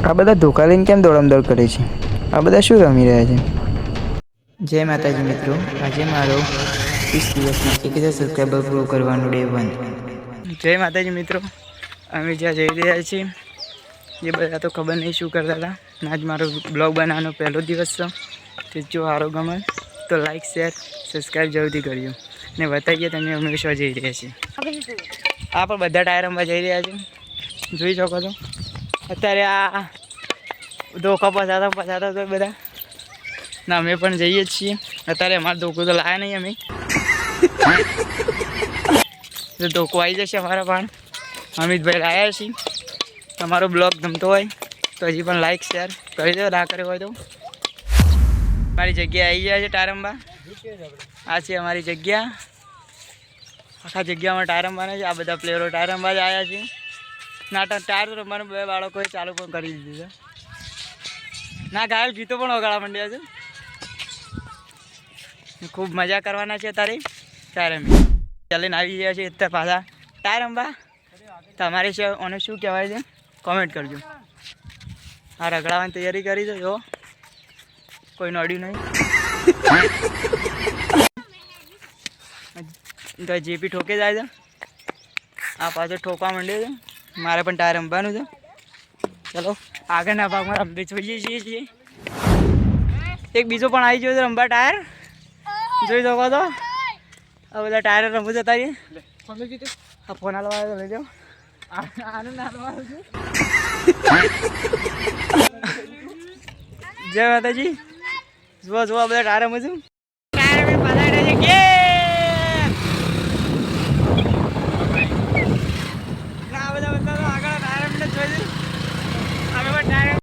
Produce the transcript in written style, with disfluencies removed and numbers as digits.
આ બધા ધોકા લઈને કેમ દોડમ-દોડ કરે છે? આ બધા શું રમી રહ્યા છે? જય માતાજી મિત્રો, આજે મારો 30 દિવસમાં 1000 સબસ્ક્રાઈબર પૂરો કરવાનો ડે 1. જય માતાજી મિત્રો, અમે જ્યાં જઈ રહ્યા છીએ એ બધા તો ખબર નહીં શું કરતા હતા. આજ મારો બ્લોગ બનાવવાનો પહેલો દિવસ છે. તો જો સારો ગમે તો લાઈક શેર સબસ્ક્રાઈબ જરૂરથી કરજો ને બતાવીએ તમે અમે શું જઈ રહ્યા છીએ. આ પણ બધા ટાયરમાં જઈ રહ્યા છે, જોઈ શકો છો. અત્યારે આ ધોકા પસાતા તો બધા ના અમે પણ જઈએ જ છીએ. અત્યારે અમારે ધોકો તો લાયા નહીં અમે, તો ધોકો આવી જશે અમારા પણ. અમિતભાઈ લાયા છીએ. તમારો બ્લોગ ગમતો હોય તો હજી પણ લાઈક શેર કરી દો, ના કર્યો હોય તો. મારી જગ્યા આવી જાય છે ટાયરંબા. આ છે અમારી જગ્યા. આખા જગ્યામાં ટાયરંબાને છે. આ બધા પ્લેયરો ટાયરંબા જ આવ્યા છે. નાટક ટાયર રમવાનું બે બાળકોએ ચાલુ પણ કરી દીધું છે. ના ઘાયલ ગીતો પણ વગાડવા માંડ્યા છે. ખૂબ મજા કરવાના છે તારે ટાયરંબા ચાલીને આવી ગયા છે અત્યારે પાછા ટાયરંબા. તમારે છે અને શું કહેવાય છે કોમેન્ટ કરજો. આ રગડાવાની તૈયારી કરી છે જો, કોઈ નડ્યું નહીં. તો જેપી ઠોકે જાય છે. આ પાછળ ઠોકવા માંડ્યો છે. મારે પણ ટાયર રમવાનું છે. ચલો આગળના ભાગમાં રમવી જોઈએ છીએ. એક બીજો પણ આવી ગયો છે રમવા ટાયર, જોઈ શકો તો. આ બધા ટાયર રમવું છે તારી. આ ફોન હાલવા લઈ જાઓ. જય માતાજી. જુઓ જુઓ બધા ટાયર રમું છું.